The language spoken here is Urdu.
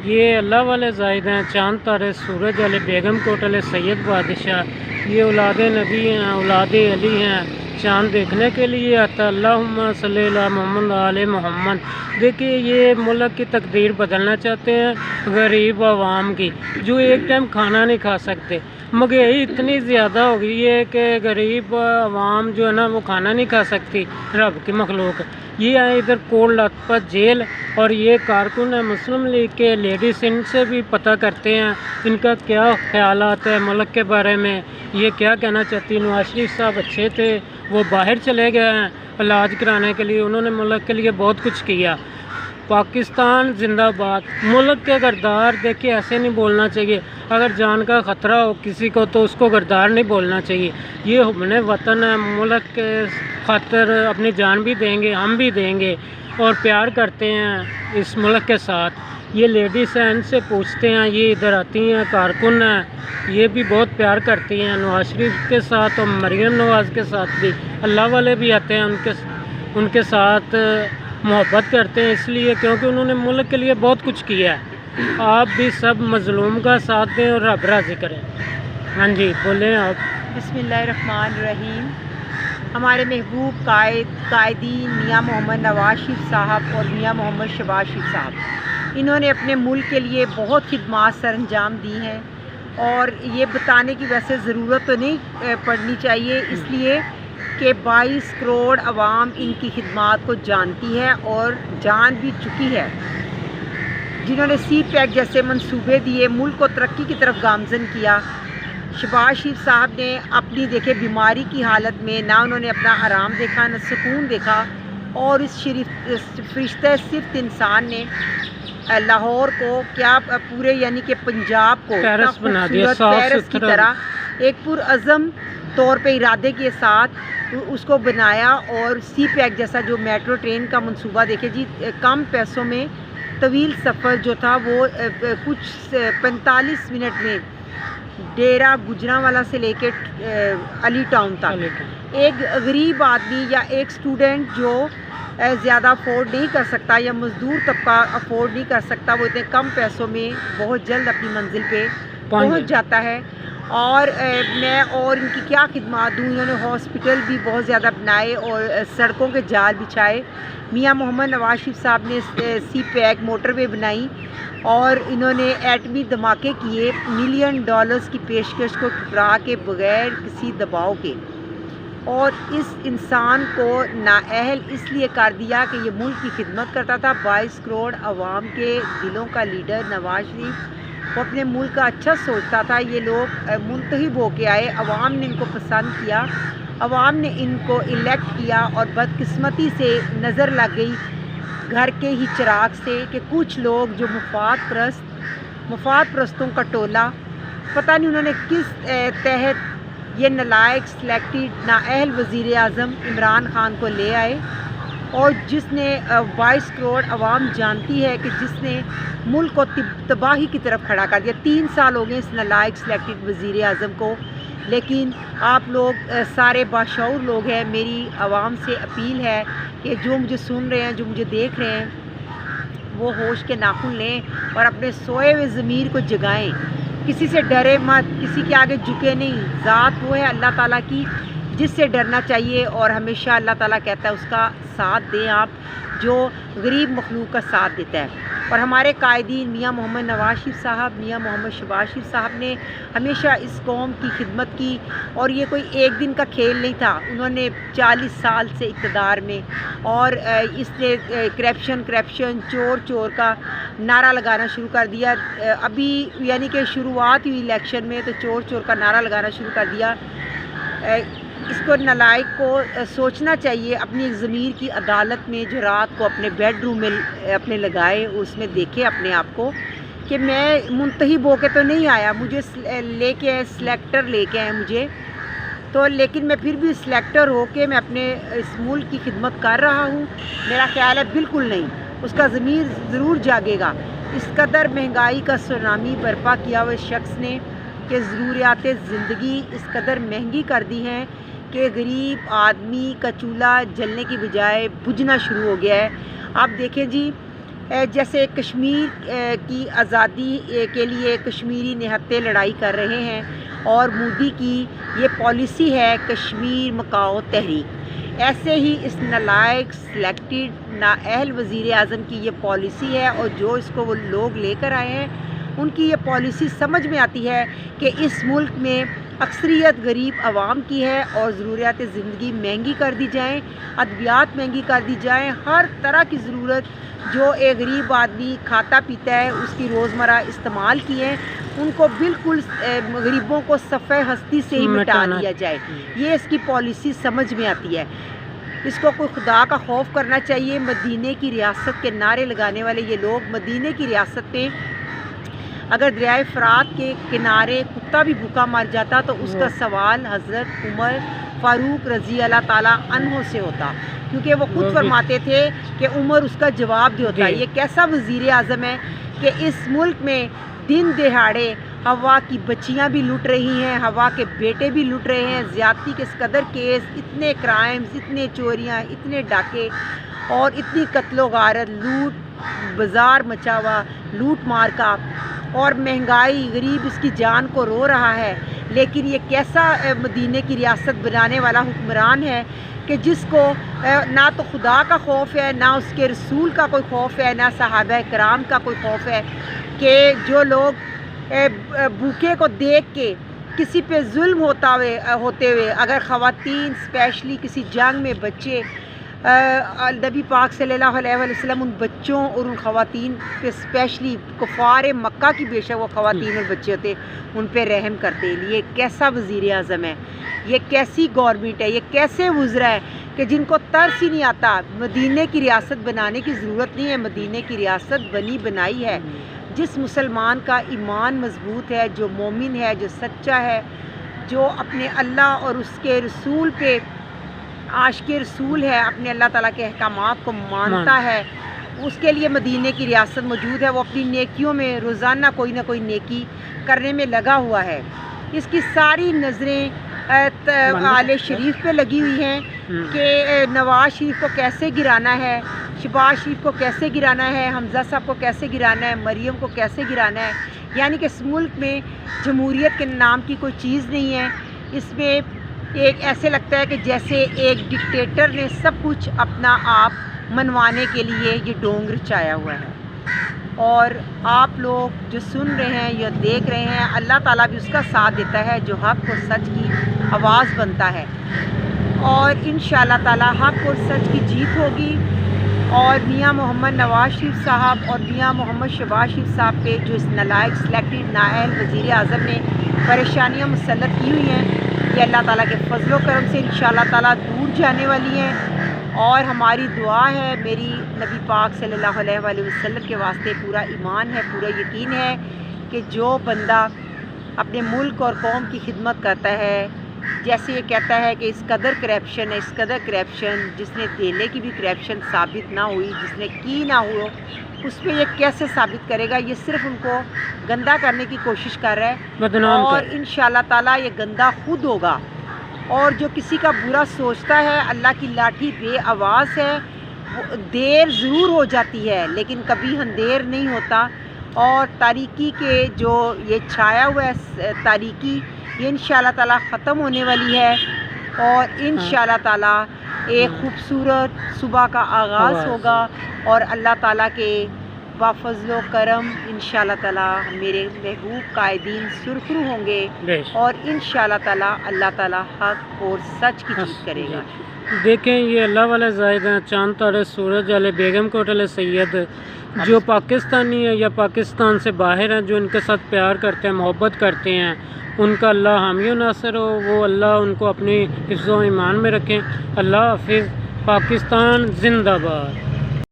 یہ اللہ والے زاہد ہیں، چاند تارے سورج والے، بیگم کوٹ والے سید بادشاہ، یہ اولاد نبی ہیں، اولاد علی ہیں، چاند دیکھنے کے لیے آتا۔ اللہم صلی اللہ محمد علیہ محمد۔ دیکھیے یہ ملک کی تقدیر بدلنا چاہتے ہیں، غریب عوام کی، جو ایک ٹائم کھانا نہیں کھا سکتے۔ مہنگائی اتنی زیادہ ہو گئی ہے کہ غریب عوام جو ہے نا وہ کھانا نہیں کھا سکتی، رب کی مخلوق۔ یہ آئے ادھر کوٹ لکھپت جیل، اور یہ کارکن ہے مسلم لیگ کے، لیڈیز ان سے بھی پتہ کرتے ہیں ان کا کیا خیالات ہے ملک کے بارے میں، یہ کیا کہنا چاہتی ہیں۔ نواز شریف صاحب اچھے تھے، وہ باہر چلے گئے ہیں علاج کرانے کے لیے، انہوں نے ملک کے لیے بہت کچھ کیا۔ پاکستان زندہ باد۔ ملک کے غدار دیکھیے ایسے نہیں بولنا چاہیے، اگر جان کا خطرہ ہو کسی کو تو اس کو غدار نہیں بولنا چاہیے۔ یہ ہمیں وطن ہے، ملک کے خاطر اپنی جان بھی دیں گے، ہم بھی دیں گے، اور پیار کرتے ہیں اس ملک کے ساتھ۔ یہ لیڈیز ہیں، ان سے پوچھتے ہیں، یہ ادھر آتی ہیں، کارکن ہیں، یہ بھی بہت پیار کرتی ہیں نواز شریف کے ساتھ اور مریم نواز کے ساتھ بھی۔ اللہ والے بھی آتے ہیں ان کے ساتھ محبت کرتے ہیں، اس لیے کیونکہ انہوں نے ملک کے لیے بہت کچھ کیا ہے۔ آپ بھی سب مظلوم کا ساتھ دیں اور رب راضی کریں۔ ہاں جی بولیں آپ۔ بسم اللہ الرحمن الرحیم۔ ہمارے محبوب قائدین میاں محمد نواز شریف صاحب اور میاں محمد شہباز شریف صاحب، انہوں نے اپنے ملک کے لیے بہت خدمات سر انجام دی ہیں، اور یہ بتانے کی ویسے ضرورت تو نہیں پڑنی چاہیے، اس لیے کہ 22 کروڑ عوام ان کی خدمات کو جانتی ہے اور جان بھی چکی ہے۔ جنہوں نے سی پیک جیسے منصوبے دیے، ملک کو ترقی کی طرف گامزن کیا۔ شہباز شریف صاحب نے اپنی دیکھے بیماری کی حالت میں نہ انہوں نے اپنا آرام دیکھا، نہ سکون دیکھا، اور اس فرشتہ صفت انسان نے لاہور کو کیا پورے یعنی کہ پنجاب کو پیرس بنا دیا، خوبصورت پیرس کی طرح ایک پرعزم طور پہ ارادے کے ساتھ اس کو بنایا، اور سی پیک جیسا جو میٹرو ٹرین کا منصوبہ دیکھے جی، کم پیسوں میں طویل سفر جو تھا وہ کچھ 45 منٹ میں ڈیرہ گجرانوالہ سے لے کے علی ٹاؤن تک ایک غریب آدمی یا ایک سٹوڈنٹ جو زیادہ افورڈ نہیں کر سکتا یا مزدور طبقہ افورڈ نہیں کر سکتا، وہ اتنے کم پیسوں میں بہت جلد اپنی منزل پہ پہنچ جاتا ہے۔ اور میں اور ان کی کیا خدمات دوں، انہوں نے ہاسپٹل بھی بہت زیادہ بنائے اور سڑکوں کے جال بچھائے۔ میاں محمد نواز شریف صاحب نے سی پیک موٹر وے بنائی، اور انہوں نے ایٹمی دھماکے کیے، $1 ملین کی پیشکش کو ٹھکرا کے بغیر کسی دباؤ کے، اور اس انسان کو نااہل اس لیے کر دیا کہ یہ ملک کی خدمت کرتا تھا۔ 22 کروڑ عوام کے دلوں کا لیڈر نواز شریف، وہ اپنے ملک کا اچھا سوچتا تھا۔ یہ لوگ منتخب ہو کے آئے، عوام نے ان کو پسند کیا، عوام نے ان کو الیکٹ کیا، اور بدقسمتی سے نظر لگ گئی گھر کے ہی چراغ سے کہ کچھ لوگ جو مفاد پرستوں کا ٹولہ، پتہ نہیں انہوں نے کس تحت یہ نالائق سلیکٹڈ نااہل وزیر اعظم عمران خان کو لے آئے، اور جس نے 22 کروڑ عوام جانتی ہے کہ جس نے ملک کو تباہی کی طرف کھڑا کر دیا۔ 3 سال ہو گئے اس نالائق سلیکٹڈ وزیر اعظم کو، لیکن آپ لوگ سارے باشعور لوگ ہیں، میری عوام سے اپیل ہے کہ جو مجھے سن رہے ہیں، جو مجھے دیکھ رہے ہیں، وہ ہوش کے ناخن لیں اور اپنے سوئے ہوئے ضمیر کو جگائیں۔ کسی سے ڈرے مت، کسی کے آگے جھکے نہیں۔ ذات وہ ہے اللہ تعالیٰ کی جس سے ڈرنا چاہیے، اور ہمیشہ اللہ تعالیٰ کہتا ہے اس کا ساتھ دیں آپ، جو غریب مخلوق کا ساتھ دیتا ہے۔ اور ہمارے قائدین میاں محمد نواز شریف صاحب، میاں محمد شہباز شریف صاحب نے ہمیشہ اس قوم کی خدمت کی، اور یہ کوئی ایک دن کا کھیل نہیں تھا۔ انہوں نے 40 سال سے اقتدار میں، اور اس نے کرپشن چور کا نعرہ لگانا شروع کر دیا۔ ابھی یعنی کہ شروعات ہوئی الیکشن میں تو چور کا نعرہ لگانا شروع کر دیا۔ اس کو نالائق کو سوچنا چاہیے، اپنی ضمیر کی عدالت میں جو رات کو اپنے بیڈ روم میں اپنے لگائے، اس میں دیکھے اپنے آپ کو کہ میں منتخب ہو کے تو نہیں آیا، مجھے لے کے آئے، سلیکٹر لے کے آئے مجھے تو، لیکن میں پھر بھی سلیکٹر ہو کے میں اپنے اس ملک کی خدمت کر رہا ہوں۔ میرا خیال ہے بالکل نہیں، اس کا ضمیر ضرور جاگے گا۔ اس قدر مہنگائی کا سونامی برپا کیا ہوئے شخص نے کہ ضروریات زندگی اس قدر مہنگی کر دی ہیں کہ غریب آدمی کا چولہا جلنے کی بجائے بجھنا شروع ہو گیا ہے۔ آپ دیکھیں جی، جیسے کشمیر کی آزادی کے لیے کشمیری نہتے لڑائی کر رہے ہیں، اور مودی کی یہ پالیسی ہے کشمیر مکاؤ تحریک، ایسے ہی اس نالائق سلیکٹڈ نااہل وزیر اعظم کی یہ پالیسی ہے، اور جو اس کو وہ لوگ لے کر آئے ہیں ان کی یہ پالیسی سمجھ میں آتی ہے کہ اس ملک میں اکثریت غریب عوام کی ہے، اور ضروریات زندگی مہنگی کر دی جائیں، ادویات مہنگی کر دی جائیں، ہر طرح کی ضرورت جو ایک غریب آدمی کھاتا پیتا ہے اس کی روزمرہ استعمال کی ہے، ان کو بالکل غریبوں کو صفحہ ہستی سے ہی مٹا دیا جائے۔ یہ اس کی پالیسی سمجھ میں آتی ہے۔ اس کو کوئی خدا کا خوف کرنا چاہیے۔ مدینے کی ریاست کے نعرے لگانے والے یہ لوگ، مدینے کی ریاست میں اگر دریائے فرات کے کنارے کتا بھی بھوکا مر جاتا تو اس کا سوال حضرت عمر فاروق رضی اللہ تعالیٰ عنہ سے ہوتا، کیونکہ وہ خود فرماتے تھے کہ عمر اس کا جواب دیتا۔ یہ کیسا وزیر اعظم ہے کہ اس ملک میں دن دہاڑے ہوا کی بچیاں بھی لٹ رہی ہیں، ہوا کے بیٹے بھی لٹ رہے ہیں، زیادتی کے اس قدر کیس، اتنے کرائمز، اتنے چوریاں، اتنے ڈاکے اور اتنی قتل و غارت، لوٹ بازار مچا ہوا، لوٹ مار کا، اور مہنگائی، غریب اس کی جان کو رو رہا ہے۔ لیکن یہ کیسا مدینے کی ریاست بنانے والا حکمران ہے کہ جس کو نہ تو خدا کا خوف ہے، نہ اس کے رسول کا کوئی خوف ہے، نہ صحابہ کرام کا کوئی خوف ہے، کہ جو لوگ بھوکے کو دیکھ کے کسی پہ ظلم ہوتے ہوئے اگر خواتین اسپیشلی کسی جنگ میں بچے، نبی پاک صلی اللہ علیہ وسلم ان بچوں اور ان خواتین پہ اسپیشلی کفار مکہ کی بے شک وہ خواتین اور بچے ہوتے ان پہ رحم کرتے۔ یہ کیسا وزیر اعظم ہے، یہ کیسی گورنمنٹ ہے، یہ کیسے وزراء ہے کہ جن کو ترس ہی نہیں آتا۔ مدینے کی ریاست بنانے کی ضرورت نہیں ہے، مدینے کی ریاست بنی بنائی ہے۔ جس مسلمان کا ایمان مضبوط ہے، جو مومن ہے، جو سچا ہے، جو اپنے اللہ اور اس کے رسول پہ عاشق رسول ہے، اپنے اللہ تعالیٰ کے احکامات کو مانتا ہے، اس کے لیے مدینے کی ریاست موجود ہے۔ وہ اپنی نیکیوں میں روزانہ کوئی نہ کوئی نیکی کرنے میں لگا ہوا ہے۔ اس کی ساری نظریں آل شریف پہ لگی ہوئی ہیں کہ نواز شریف کو کیسے گرانا ہے، شہباز شریف کو کیسے گرانا ہے، حمزہ صاحب کو کیسے گرانا ہے، مریم کو کیسے گرانا ہے۔ یعنی کہ اس ملک میں جمہوریت کے نام کی کوئی چیز نہیں ہے۔ اس میں ایک ایسے لگتا ہے کہ جیسے ایک ڈکٹیٹر نے سب کچھ اپنا آپ منوانے کے لیے یہ ڈونگ رچایا ہوا ہے، اور آپ لوگ جو سن رہے ہیں یا دیکھ رہے ہیں، اللہ تعالیٰ بھی اس کا ساتھ دیتا ہے جو حق اور سچ کی آواز بنتا ہے، اور انشاءاللہ تعالیٰ حق اور سچ کی جیت ہوگی۔ اور میاں محمد نواز شریف صاحب اور میاں محمد شہباز شریف صاحب پہ جو اس نالائق سلیکٹڈ نااہل وزیر اعظم نے پریشانیاں مسلط کی ہوئی ہیں، یہ اللہ تعالیٰ کے فضل و کرم سے انشاءاللہ تعالیٰ دور جانے والی ہیں۔ اور ہماری دعا ہے، میری نبی پاک صلی اللہ علیہ وآلہ وسلم کے واسطے پورا ایمان ہے، پورا یقین ہے کہ جو بندہ اپنے ملک اور قوم کی خدمت کرتا ہے، جیسے یہ کہتا ہے کہ اس قدر کرپشن ہے، اس قدر کرپشن، جس نے دہلے کی بھی کرپشن ثابت نہ ہوئی، جس نے کی نہ ہو، اس پہ یہ کیسے ثابت کرے گا؟ یہ صرف ان کو گندا کرنے کی کوشش کر رہا ہے، اور انشاءاللہ تعالیٰ یہ گندا خود ہوگا۔ اور جو کسی کا برا سوچتا ہے، اللہ کی لاٹھی بے آواز ہے، دیر ضرور ہو جاتی ہے لیکن کبھی اندھیر نہیں ہوتا، اور تاریکی کے جو یہ چھایا ہوا ہے تاریکی، یہ انشاءاللہ تعالیٰ ختم ہونے والی ہے، اور انشاءاللہ تعالیٰ ایک خوبصورت صبح کا آغاز ہوگا، اور اللہ تعالیٰ کے بافضل و کرم انشاءاللہ تعالیٰ میرے محبوب قائدین سرخرو ہوں گے، اور انشاءاللہ تعالیٰ اللہ تعالیٰ حق اور سچ کی جیت کرے گا۔ دیکھیں یہ اللہ والے زاہد ہیں، چاند تارے سورج والے، بیگم کوٹ والے سید، جو پاکستانی ہیں یا پاکستان سے باہر ہیں، جو ان کے ساتھ پیار کرتے ہیں، محبت کرتے ہیں، ان کا اللہ حامی و ناصر ہو، وہ اللہ ان کو اپنی حفظ و ایمان میں رکھیں۔ اللہ حافظ۔ پاکستان زندہ باد۔